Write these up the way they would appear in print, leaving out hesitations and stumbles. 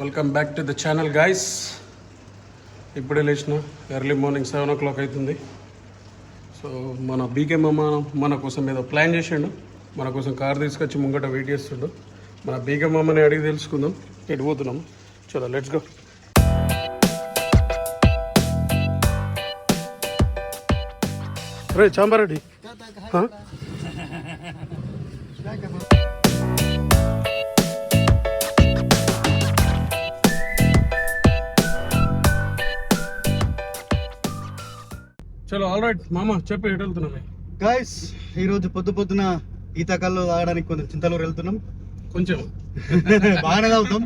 Welcome back to the channel guys. ఇప్పుడే లేచిన, early morning 7 o'clock అవుతుంది. సో మన బీకే మామ మన కోసం ఏదో ప్లాన్ చేసిండు. మన కోసం కార్ తీసుకొచ్చి ముంగట వెయిట్ చేస్తుండు. మన బీకే మామని అడిగి తెలుసుకుందాం ఎటు పోతున్నాము. చలో లెట్స్ గో. రే చాంబారెడ్డి, చలో ఆల్ రైట్ మామ చెప్పి ఎటు వెళ్తున్నాం గైస్. ఈరోజు పొద్దున ఈతకాల్లో తాగడానికి కొంచెం చింతలూరు వెళ్తున్నాం. కొంచెం బాగానే తాగుతాం.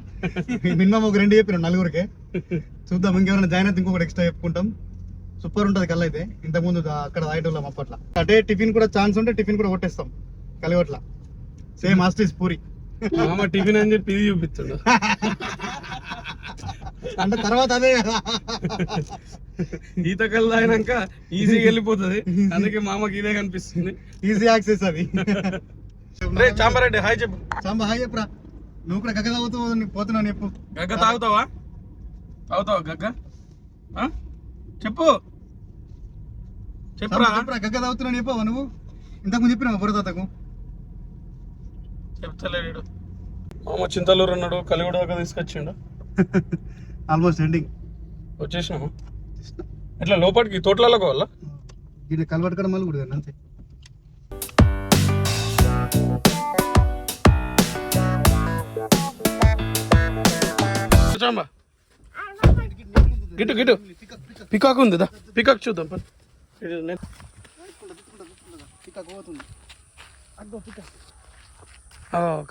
మినిమం ఒక 2 చెప్పినాం నలుగురికే. చూద్దాం, ఇంకెవరైనా జాయిన్ అయితే ఇంకొకటి ఎక్స్ట్రా చెప్పుకుంటాం. సూపర్ ఉంటుంది కళ్ళు అయితే. ఇంతకుముందు అక్కడ తాగేటోళ్ళం అప్పట్లో. అంటే టిఫిన్ కూడా ఛాన్స్ ఉంటే టిఫిన్ కూడా కొట్టేస్తాం కలిగొట్ల. సేమ్ ఆస్ట్రీస్ పూరి. మామ టిఫిన్ అని చెప్పి ఇది చూపిస్తాడు. అంటే తర్వాత అదే కదా, ఈత కళ్ళు తాగినాక ఈజీగా వెళ్ళిపోతుంది. అందుకే మామకి ఇదే కనిపిస్తుంది, ఈజీ యాక్సెస్ అది. రే చాంబారెడ్డి హాయ్ చెప్పు. సాంబా హాయ్ చెప్పురా. నువ్వు కూడా గగ్గ తాగుతావు, పోతున్నావు చెప్పు. గగ్గ తాగుతావా? తాగుతావా గగ్గ? చెప్పు చెప్పురా. గగ్గ తాగుతున్నావు చెప్పావా నువ్వు? ఇంతకుముందు చెప్పినావు బుర్రతాతకు. చెప్తలేడు మామ. చింతలూరు అన్నాడు, కలిగూడ దాకా తీసుకొచ్చిండు. ఆల్మోస్ట్ ఎండింగ్ వచ్చేసినాము. ఎట్లా లోపలికి తోటలలో కావాలా? ఇది కలవట్టుకడం మళ్ళీ కూడా అంతే. చాంబా గిట్టు గిట్టు పికాక్ ఉంది, దా పికాక్ చూద్దాం.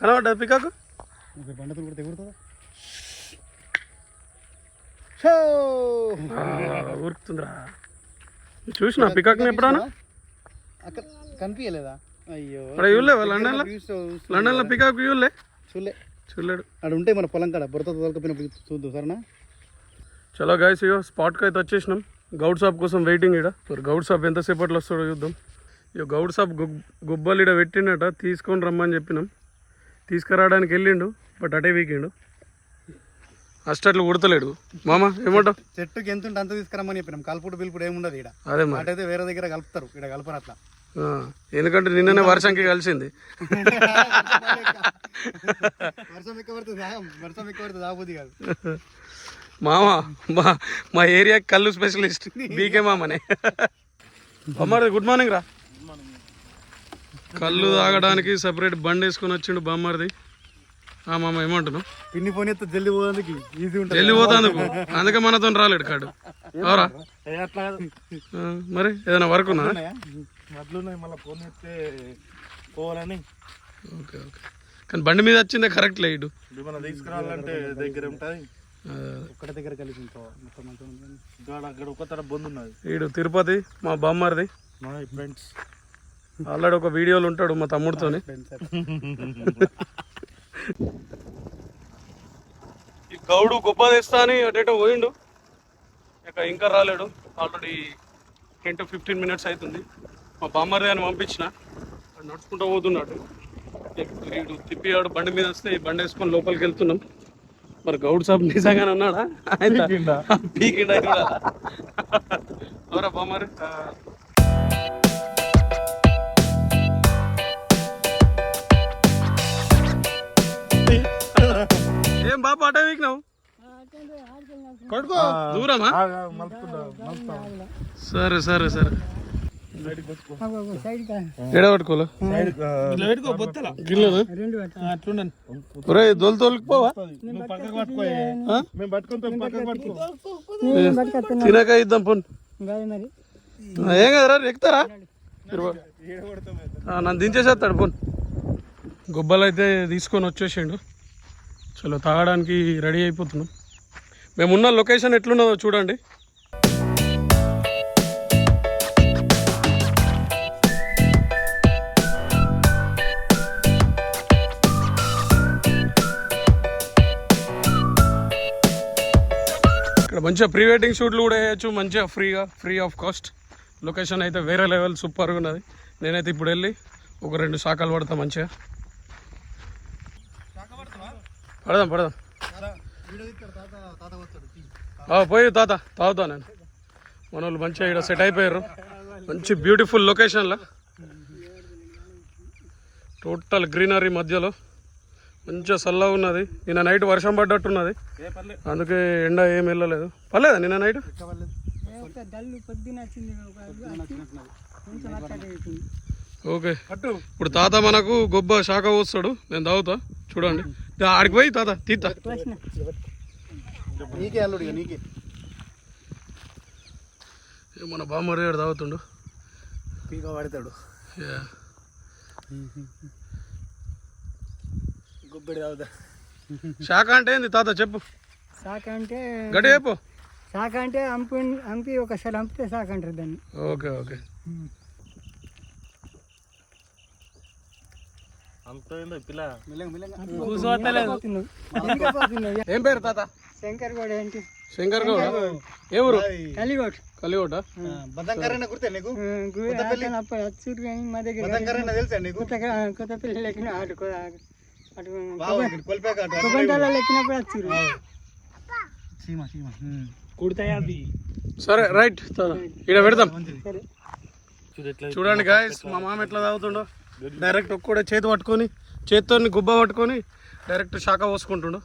కనబడ్డా పికాక్? బండతో కూడా తెగుడుతుందా? ఉరుకుతుందిరా. చూసినా పికాక్ ఎప్పుడన్నా? కనిపించలేదా? అయ్యో చూడలేవా? లండన్ లో పికాక్ చూడలే? చూడలేడు. అక్కడ ఉంటే మన పొలం కాడ బురత తొలకపోయినప్పుడు చూద్దాం సరేనా. చలో గైస్, ఇగో స్పాట్కి అయితే వచ్చేసినాం. గౌడ్ షాప్ కోసం వెయిటింగ్. ఇక్కడ మరి గౌడ్ షాప్ ఎంతసేపట్లో వస్తాడో చూద్దాం. ఇక గౌడ్ షాప్ గుబ్బలు ఇక్కడ పెట్టిండట, తీసుకొని రమ్మని చెప్పినాం. తీసుకురావడానికి వెళ్ళిండు, బట్ అటే వీకిండు. అస్టట్లు ఉడతలేడు. మామ ఏమంటావు? చెట్టుకి ఎంత ఉంటే అంత తీసుకురమ్మని చెప్పినాం. కలుపుడు పిలుపుడు ఏముండదు ఇక్కడ. అదే మరి అటైతే వేరే దగ్గర కలుపుతారు, ఇక్కడ కలపరు అట్లా. ఎందుకంటే నిన్ననే వర్షంకి కలిసింది. వర్షం ఎక్కువ పడుతుంది ఆబుద్ది కాదు. మామ మా ఏరియా కళ్ళు స్పెషలిస్ట్ బీకే మామనే. బామ్మారిది గుడ్ మార్నింగ్ రా. కళ్ళు తాగడానికి సపరేట్ బండి వేసుకొని వచ్చిండు బామ్మారిది. మామ ఏమంటున్నావు? పిన్ని ఫోన్ ఎత్తే జల్ది పోయేందుకు ఈజీ ఉంటుంది. జల్ది పోతాందుకు, అందుకే మనతో రాలేడు కాడు. అవరా మరి ఏదైనా వర్క్ ఉన్నా? Okay okay. కానీ బండి మీద వచ్చిందే కరెక్ట్ లేడు. తీసుకురావాలంటే దగ్గర ఉంటుంది, ఒక్కటి దగ్గర కలిసి వీడు తిరుపతి మా బామ్మారిది ఫ్రెండ్స్. ఆల్రెడీ ఒక వీడియోలు ఉంటాడు మా తమ్ముడితోని. ఈ గౌడు గొప్ప తెస్తా అని అటేటో పోయిండు, ఇంకా రాలేడు. ఆల్రెడీ 10 to 15 minutes అవుతుంది. మా బామ్మర్ది అని పంపించిన, నడుచుకుంటూ పోతున్నాడు. వీడు తిప్పియాడు బండి మీద వస్తే ఈ బండి వేసుకొని లోపలికి వెళ్తున్నాం. మరి గౌడ్ సాబ్ నిజంగానే ఉన్నాడా? పీకిండా ఎవరా బామ్మరి? ఏం బాబు అటే వీకినావు? దూరమా? సరే సరే సరే. ఎడబట్టుకోలే దొలు తోలుకుపోవా? తినక ఇద్దాం పోను. ఏం కదరా, ఎక్కుతారా? నన్ను దించేసేస్తాడు పోను. గుబ్బలు అయితే తీసుకొని వచ్చేసిండు. చలో తాగడానికి రెడీ అయిపోతున్నాం. మేమున్న లొకేషన్ ఎట్లున్నదో చూడండి. ఇక్కడ మంచిగా ప్రీ వెడ్డింగ్ షూట్లు కూడా వేయచ్చు, మంచిగా ఫ్రీ ఆఫ్ కాస్ట్. లొకేషన్ అయితే వేరే లెవెల్ సూపర్గా ఉన్నది. నేనైతే ఇప్పుడు వెళ్ళి ఒక 2 శాఖలు పడతా మంచిగా. పడదాం పోయి తాత తాగుతా నేను. మన వాళ్ళు మంచిగా ఇక్కడ సెట్ అయిపోయారు, మంచి బ్యూటిఫుల్ లొకేషన్లో, టోటల్ గ్రీనరీ మధ్యలో మంచిగా చల్లగా ఉన్నది. నిన్న నైట్ వర్షం పడ్డట్టున్నది, అందుకే ఎండ ఏం వెళ్ళలేదు. పర్లేదా నిన్న నైట్? ఓకే, ఇప్పుడు తాత మనకు గొబ్బ శాఖ పోస్తాడు, నేను తాగుతా చూడండి. ఆడికి పోయి తాత తీతా. మన బామ్మరి గారు తాగుతుండు, పీక పడతాడు. గుబ్బడి తాగుతా. శాఖ అంటే ఏంది తాత చెప్పు. శాఖ అంటే గట్టి చెప్పు. శాఖ అంటే అంపి ఒకసారి అంపితే శాఖ అంటారు దాన్ని. Okay okay. ఏం పేరు తాత? శంకర్ గౌడ ఏంటి? శంకర్ గౌడ. ఏ ఊరు? కలిగోట. కలిగోట. గుర్తే నీకు? చూడు కానీ మా దగ్గర తెలుసా నీకు? కొత్తపల్లి లెక్కిన అటు కొల్పేక కొబ్బరిలో లెక్కినప్పుడు వచ్చారు. కుడతాయి అవి. సరే రైట్ తాత, ఇక్కడ పెడతాం. సరే చూడండి గాయస్, మా మామ ఎట్లా తాగుతుండో. డైరెక్ట్ ఒక్కడే చేతి పట్టుకొని, చేతితో గుబ్బ పట్టుకొని డైరెక్ట్ శాఖ పోసుకుంటుండు.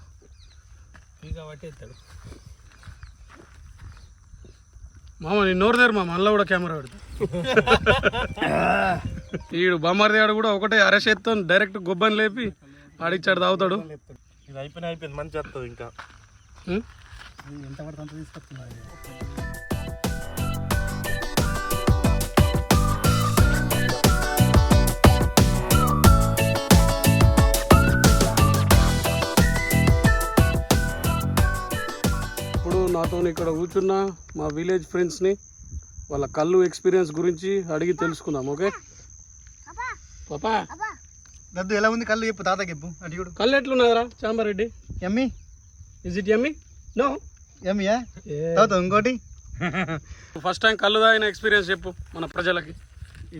మామ నీ నోరు తెరు మామ, అందులో కూడా కెమెరా పెడతా. ఈడు బామ్మర్ది ఆడు కూడా ఒకటే అరచేత్తో డైరెక్ట్ గుబ్బని లేపి ఆడిచ్చాడు తాగుతాడు. ఇది అయిపోయింది మంచి వస్తుంది ఇంకా. ఎంత పడితే అంత తీసుకొస్తున్నారు. ఇప్పుడు నాతో ఇక్కడ కూర్చున్న మా విలేజ్ ఫ్రెండ్స్ని వాళ్ళ కళ్ళు ఎక్స్పీరియన్స్ గురించి అడిగి తెలుసుకుందాం. ఓకే పాపా, దద్దు ఎలా ఉంది కళ్ళు చెప్పు, తాత చెప్పు. అటు చూడు, కళ్ళు ఎట్లున్నదిరా చాంబారెడ్డి? ఎమ్మి ఇస్ ఇట్ యమ్మీ? నో ఎమ్మియా? తాత ఇంకోటి ఫస్ట్ టైం కళ్ళు తాగిన ఎక్స్పీరియన్స్ చెప్పు మన ప్రజలకి.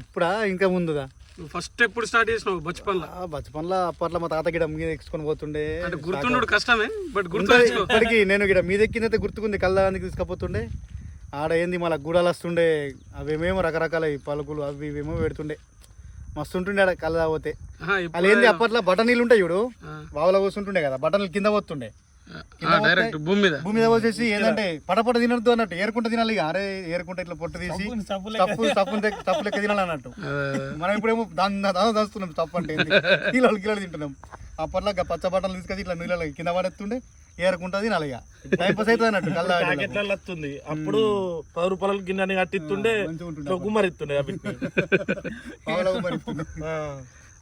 ఇప్పుడా ఇంకా ముందుదా? నువ్వు ఫస్ట్ ఎప్పుడు స్టార్ట్ చేసినావు బచ్పన్లో? బచపన్లో అప్పట్లో మా తాత గిడ మీద ఎక్కించుకొని పోతుండే. అంటే గుర్తుండు కష్టమే, బట్ ఇప్పటికి నేను గిడ మీద ఎక్కిందైతే గుర్తుకుంది. కళ్ళకి తీసుకపోతుండే. ఆడ ఏంది మళ్ళీ గూడాలు వస్తుండే, అవేమేమో రకరకాల పలుకులు అవి ఇవేమో పెడుతుండే. మస్తు ఉంటుండే ఆడ కళ్ళు తాగితే. అది ఏంది అప్పట్లో బటనీళ్ళు ఉంటాయి చూడు, బావులో కూర్చుంటుండే కదా, బటన్లు కింద పోతుండే. డైరెక్ట్ భూమి మీద పోసేసి ఏంటంటే పటపట తినద్దు అన్నట్టు, ఏరుకుంట తినాలి. అరే ఏరుకుంట ఇట్లా పొట్టు తీసి తప్పు లెక్క తినాలి అన్నట్టు. మనం ఇప్పుడేమో దాస్తున్నాం తప్పు అంటే కిలోలు తింటున్నాం. అప్పట్లో పచ్చ బట్టలు తీసుకొచ్చి ఇట్లా నీళ్ళ కింద పడేస్తుండే, ఏరుకుంటా తినాలి. టైం పాస్ అవుతుంది అన్నట్టు. ప్యాకెట్లలో వస్తుంది అప్పుడు 10 రూపాయల గిన్నెని కట్టిస్తుండే, గుమ్మరిస్తుండే.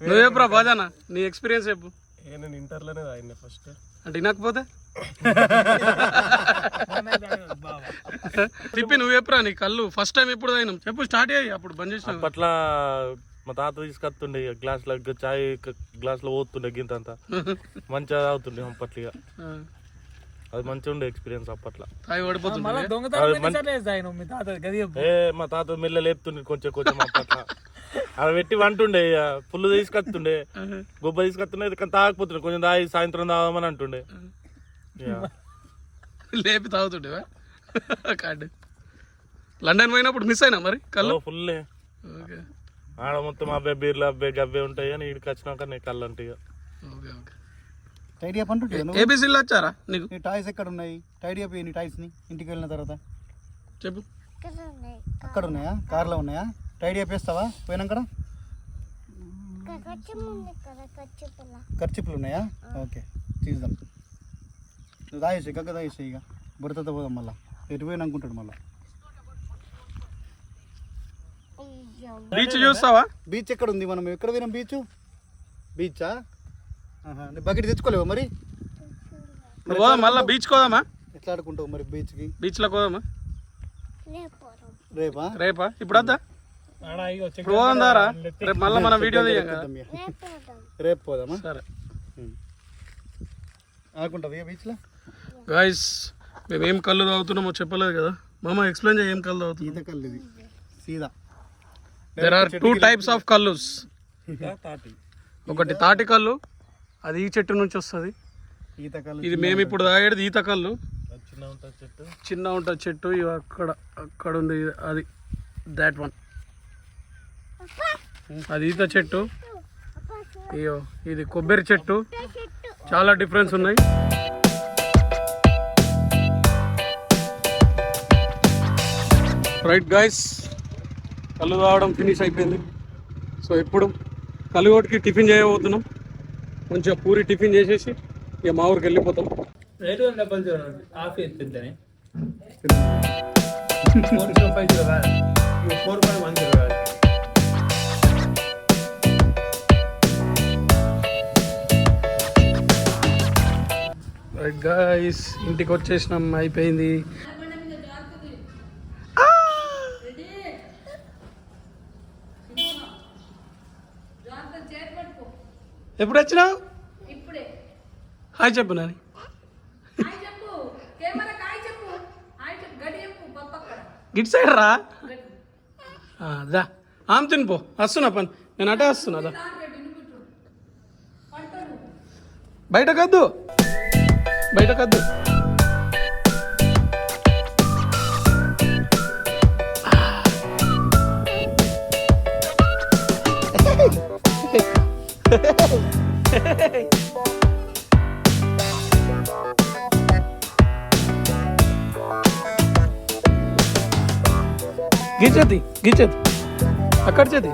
నువ్వు చెప్పురా బాజానా, నీ ఎక్స్పీరియన్స్ చెప్పు. నేను ఇంటర్లోనే తాగిన ఫస్ట్. అంటే వినకపోతే తిప్పి నువ్వు చెప్పురా, నీ కళ్ళు ఫస్ట్ టైం ఎప్పుడు తాగినాం చెప్పు, స్టార్ట్ అయ్యి అప్పుడు బంద్ చేసిన. అప్పట్లో మా తాత తీసుకొస్తుండే గ్లాసులో చాయ్ గ్లాసులో పోతుండే గింతంతా మంచిగా తాగుతుండే అప్పట్లో. అది మంచిగా ఉండే ఎక్స్పీరియన్స్ అప్పట్లో. తాగి పడిపోతుంది. మా తాత మెల్ల లేపుతుండే కొంచెం కొంచెం. అప్పట్లో అవి పెట్టి వంటుండే, పుల్లు తీసుకొస్తుండే, గొబ్బ తీసుకొస్తుండే, కానీ తాగకపోతుండే. కొంచెం తాగి సాయంత్రం తాగమని అంటుండే. లేపి తాగుతుండేవా? కార్డు లండన్ పోయినప్పుడు మిస్ అయినా మరి కళ్ళు ఫుల్లే. ఆడ మొత్తం అబ్బాయి బీర్లు అబ్బాయి గబ్బే ఉంటాయి అని ఇక్కడికి వచ్చినాక నీ కళ్ళు అంటే ఏబిసిలు వచ్చారా నీకు? టాయ్స్ ఎక్కడ ఉన్నాయి? టైడీ అప్ నీ టాయ్స్ ని ఇంటికి వెళ్ళిన తర్వాత చెప్పు. అక్కడ ఉన్నాయా? కార్లో ఉన్నాయా? టైడీ అప్ వేస్తావా పోయినాక? ఖర్చులు ఉన్నాయా? ఓకే తీద్దాం. నువ్వు తాగేసి గగ్గ తాగేసి ఇక బుడతతో పోదాం. మళ్ళీ ఎటు పోయిన అనుకుంటాడు మళ్ళీ. బీచ్ చూస్తావా? బీచ్ ఎక్కడ ఉంది? మనం ఎక్కడ పోయినాం? బీచా? బకెట్ తెచ్చుకోలేవా మరి? మళ్ళీ బీచ్ కోదామా? ఎట్లా ఆడుకుంటావు మరి బీచ్కి? బీచ్లో కోదామా? రేపా? ఇప్పుడు వద్దా? ఇప్పుడు పోదాం దారా, రేపు మళ్ళీ మనం వీడియో తీయం కదా. రేపు పోదామా? సరే ఆడుకుంటావు బీచ్లో. గాయస్ మేము ఏం కళ్ళు తాగుతున్నామో చెప్పలేదు కదా మామ, ఎక్స్ప్లెయిన్ చేయ. ఏం కళ్ళు తాగుతుంది? ఈత కళ్ళు ఇది సీదా. దేర్ ఆర్ 2 types ఆఫ్ కళ్ళుస్. ఒకటి తాటి కళ్ళు, అది ఈ చెట్టు నుంచి వస్తుంది. ఈతకాలు ఇది మేము ఇప్పుడు తాగేది ఈత కళ్ళు. అది చిన్న ఉంటుంది చెట్టు. చిన్న ఉంటుంది చెట్టు. ఇవి అక్కడ ఉంది అది, దాట్ వన్, అది ఈత చెట్టు. అయ్యో ఇది కొబ్బరి చెట్టు. చాలా డిఫరెన్స్ ఉన్నాయి. రైట్ గాయస్, కళ్ళు తాగడం ఫినిష్ అయిపోయింది. సో ఇప్పుడు కలుగోటికి టిఫిన్ చేయబోతున్నాం. మంచిగా పూరి టిఫిన్ చేసేసి ఇక మా ఊరికి వెళ్ళిపోతాం. రైట్ గాయస్, ఇంటికి వచ్చేసినాం, అయిపోయింది. ఎప్పుడు వచ్చినావు? హాయ్ చెప్పు నాని. గిట్ సైడ్ రా. దా ఆమె తినిపో. వస్తున్నా పని, నేను అటే వస్తున్నా. దా బయటకద్దు, బయటకద్దు. గిచ్చేది గిచ్చేది అక్కడ చేతి.